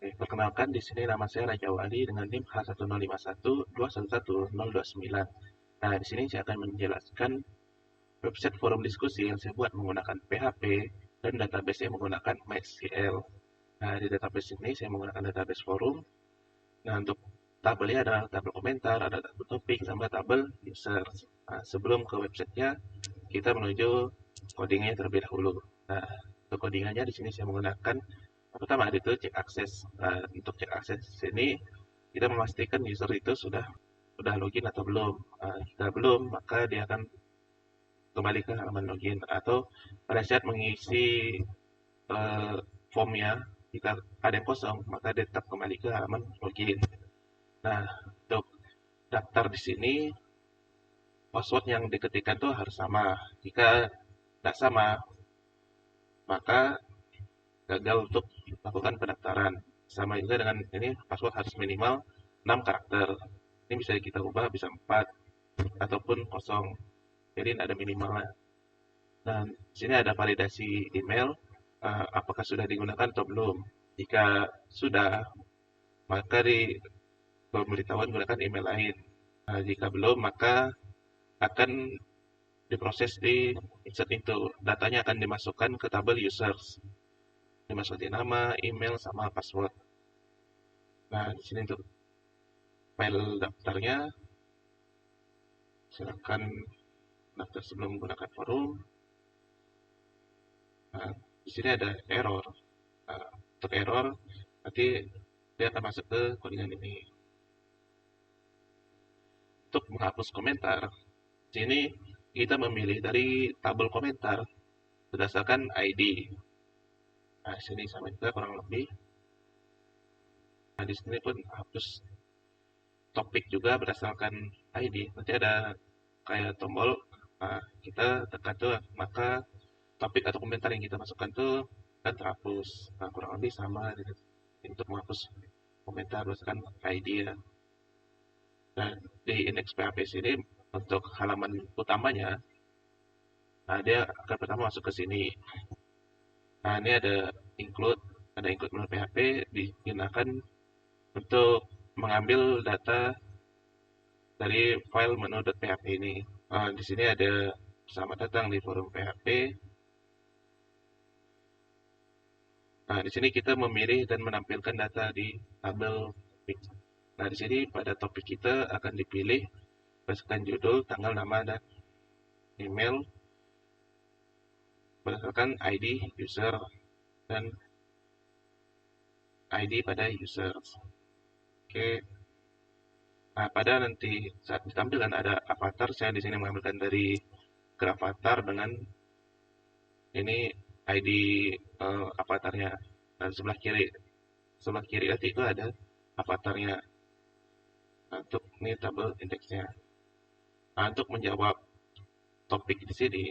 Oke, perkenalkan di sini nama saya Raja Wali dengan NIM H1051211029. Nah, di sini saya akan menjelaskan website forum diskusi yang saya buat menggunakan PHP dan database yang menggunakan MySQL. Nah, di database ini saya menggunakan database forum. Nah, untuk tabelnya ada tabel komentar, ada tabel topik, sama tabel users. Nah, sebelum ke websitenya, kita menuju codingnya terlebih dahulu. Nah, untuk codingannya di sini saya menggunakan pertama itu cek akses. Nah, untuk cek akses ini kita memastikan user itu sudah login atau belum. Nah, jika belum, maka dia akan kembali ke halaman login atau pada saat mengisi eh, formnya, jika ada yang kosong, maka dia tetap kembali ke halaman login. Nah, untuk daftar di sini password yang diketikkan tuh harus sama. Jika tidak sama, maka gagal untuk melakukan pendaftaran. Sama juga dengan ini password harus minimal 6 karakter. Ini bisa kita ubah bisa 4 ataupun kosong. Jadi tidak ada minimalnya. Dan di sini ada validasi email, apakah sudah digunakan atau belum. Jika sudah, maka di pemberitahuan gunakan email lain. Nah, jika belum, maka akan diproses di insert itu. Datanya akan dimasukkan ke tabel users. Dimasukin nama, email, sama password. Nah, di sini untuk file daftarnya, silakan daftar sebelum menggunakan forum. Nah, di sini ada error. Nah, untuk error, nanti dia akan masuk ke codingan ini. Untuk menghapus komentar, di sini kita memilih dari tabel komentar berdasarkan ID. Nah, di sini sama juga kurang lebih. Nah, di sini pun hapus topik juga berdasarkan ID. Nanti ada kayak tombol, nah, kita tekan tuh, maka topik atau komentar yang kita masukkan tuh kan terhapus. Nah, kurang lebih sama untuk menghapus komentar berdasarkan ID ya. Nah, di indeks PHP sini untuk halaman utamanya, nah dia akan pertama masuk ke sini. Nah, ini ada include menu PHP digunakan untuk mengambil data dari file menu.php ini. Nah, di sini ada selamat datang di forum PHP. Nah, di sini kita memilih dan menampilkan data di tabel topik. Nah, di sini pada topik kita akan dipilih berdasarkan judul, tanggal, nama, dan email berdasarkan ID user dan ID pada user. Oke. Nah, pada nanti saat ditampilkan ada avatar, saya di sini mengambilkan dari gravatar dengan ini ID avatarnya. Dan sebelah kiri nanti itu ada avatarnya. Nah, untuk ini tabel indeksnya. Nah, untuk menjawab topik di sini,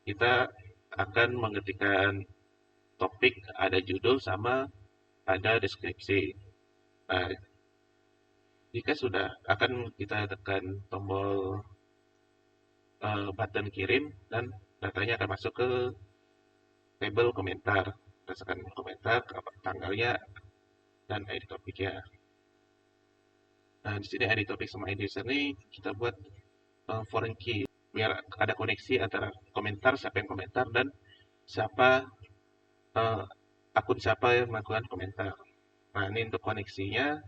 kita akan mengetikkan topik, ada judul sama ada deskripsi. Nah, jika sudah, akan kita tekan tombol button kirim dan datanya akan masuk ke tabel komentar. Berdasarkan komentar, tanggalnya, dan ID topiknya. Nah, di sini ID topik sama ID user ini kita buat foreign key biar ada koneksi antara komentar, siapa yang komentar, dan siapa eh, akun siapa yang melakukan komentar. Nah, ini untuk koneksinya.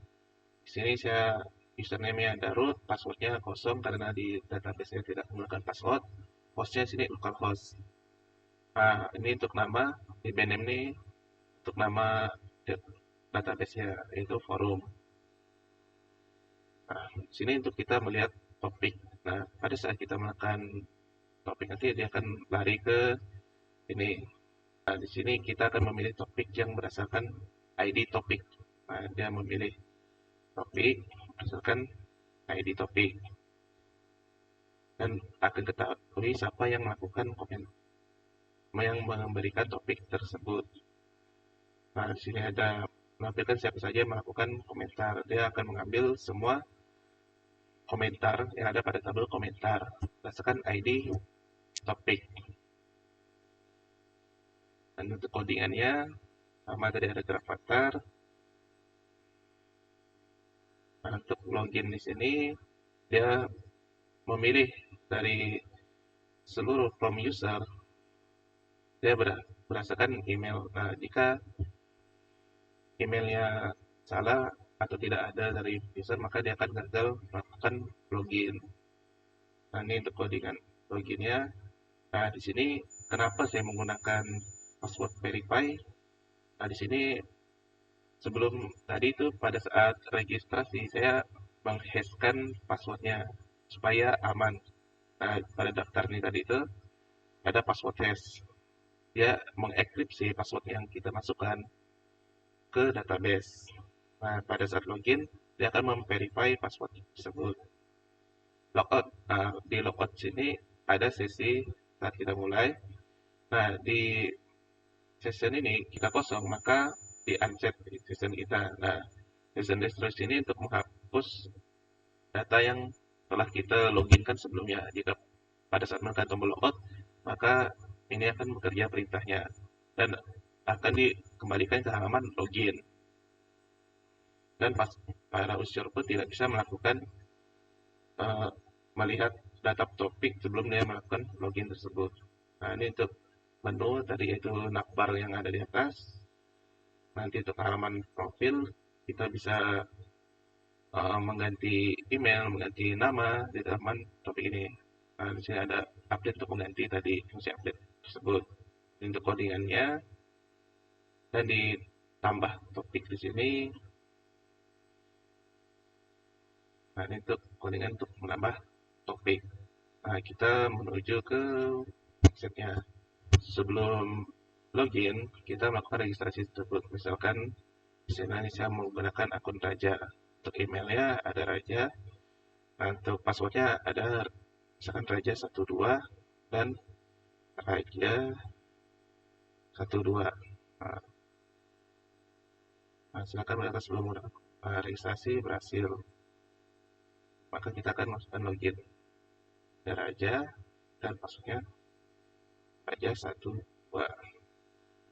Di sini saya username-nya Darut, passwordnya kosong karena di database saya tidak menggunakan password. Hostnya sini localhost. Nah, ini untuk nama di BNM ini untuk nama database-nya yaitu forum. Nah, di sini untuk kita melihat topik. Nah, pada saat kita menekan topik nanti dia akan lari ke ini. Nah, di sini kita akan memilih topik yang berdasarkan ID topik. Nah, dia memilih topik berdasarkan ID topik dan akan ketahui siapa yang melakukan komen, yang memberikan topik tersebut. Nah, di sini ada menampilkan siapa saja yang melakukan komentar. Dia akan mengambil semua komentar yang ada pada tabel komentar berdasarkan ID topik. Dan untuk codingannya sama tadi ada gravatar. Nah, untuk login di sini dia memilih dari seluruh from user, dia berdasarkan email. Nah, jika emailnya salah atau tidak ada dari user, maka dia akan gagal melakukan login. Nah, ini untuk codingan loginnya. Nah, di sini kenapa saya menggunakan password verify? Nah, di sini sebelum tadi itu pada saat registrasi saya menghashkan passwordnya supaya aman. Nah, pada daftar ini tadi itu ada password hash. Dia mengenkripsi password yang kita masukkan ke database. Nah, pada saat login, dia akan memverify password tersebut. Logout. Nah, di logout sini ada sesi saat kita mulai. Nah, di session ini kita kosong, maka di unset session kita. Nah, session destroy ini untuk menghapus data yang telah kita loginkan sebelumnya. Jika pada saat menekan tombol logout, maka ini akan bekerja perintahnya dan akan dikembalikan ke halaman login. Dan para user pun tidak bisa melakukan uh, melihat data topik sebelum dia melakukan login tersebut. Nah, ini untuk menu tadi yaitu navbar yang ada di atas. Nanti untuk halaman profil kita bisa mengganti email, mengganti nama di halaman topik ini. Nah, di sini ada update untuk mengganti tadi fungsi update tersebut. Ini untuk codingannya dan ditambah topik di sini. Nah, ini untuk codingan untuk menambah topik. Nah, kita menuju ke website-nya. Sebelum login, kita melakukan registrasi tersebut. Misalkan di sini saya menggunakan akun Raja. Untuk emailnya ada Raja. Nah, untuk passwordnya ada misalkan Raja 12 dan Raja 12. Nah, silakan mendaftar sebelum menggunakan registrasi berhasil. Maka kita akan masukkan login. Ada Raja dan passwordnya Raja 12.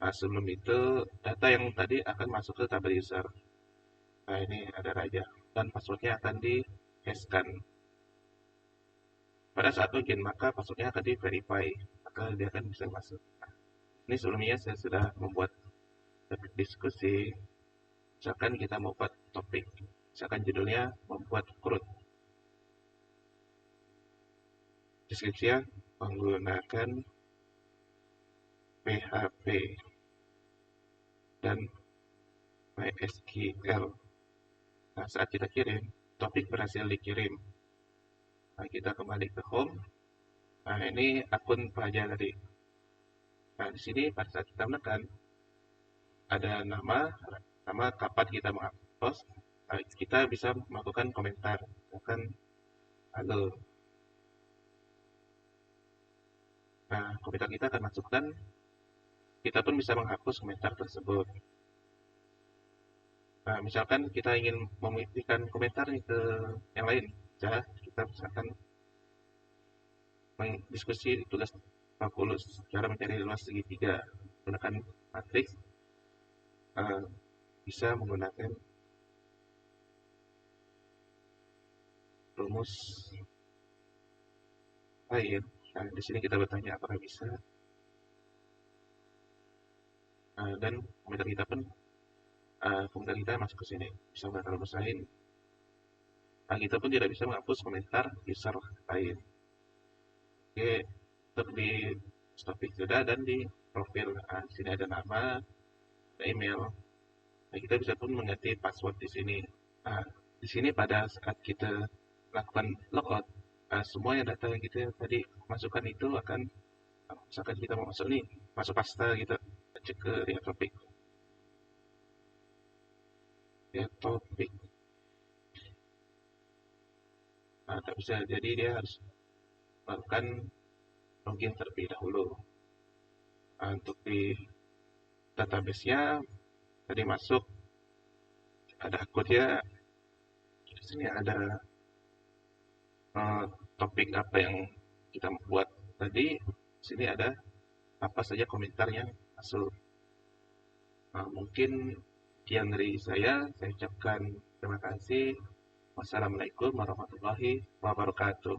Nah, sebelum itu data yang tadi akan masuk ke tabel user. Nah, ini ada Raja dan passwordnya akan di-hashkan. Pada saat login, maka passwordnya akan di-verify, maka dia akan bisa masuk. Nah, ini sebelumnya saya sudah membuat topik diskusi. Misalkan kita mau buat topik, misalkan judulnya membuat CRUD. Deskripsinya menggunakan PHP dan MySQL. Nah, saat kita kirim, topik berhasil dikirim. Nah, kita kembali ke home. Nah, ini akun pelajar tadi. Nah, di sini pada saat kita menekan, ada nama kapan kita menghapus. Nah, kita bisa melakukan komentar. Misalkan, halo. Nah, komentar kita akan masukkan, kita pun bisa menghapus komentar tersebut. Nah, misalkan kita ingin memilihkan komentar ke yang lain, ya, kita misalkan mendiskusi tugas kalkulus, cara mencari luas segitiga menggunakan matriks, uh, bisa menggunakan rumus lain. Nah, di sini kita bertanya apakah bisa, dan komentar kita masuk ke sini, bisa menggunakan rumus lain. Nah, kita pun tidak bisa menghapus komentar user lain. Oke, untuk di topik sudah dan di profil. Nah, di sini ada nama, ada email. Nah, kita bisa pun mengganti password di sini. Nah, di sini pada saat kita lakukan logout, semua yang data yang kita tadi masukkan itu akan, misalkan kita mau masuk nih, masuk pasta gitu, cek ke lihat topik, lihat topik. Nah, tak bisa, jadi dia harus melakukan login terlebih dahulu. Nah, untuk di database-nya tadi masuk, ada akunnya, di sini ada topik apa yang kita buat tadi. Di sini ada apa saja komentar yang masuk. Mungkin sekian dari saya ucapkan terima kasih. Wassalamualaikum warahmatullahi wabarakatuh.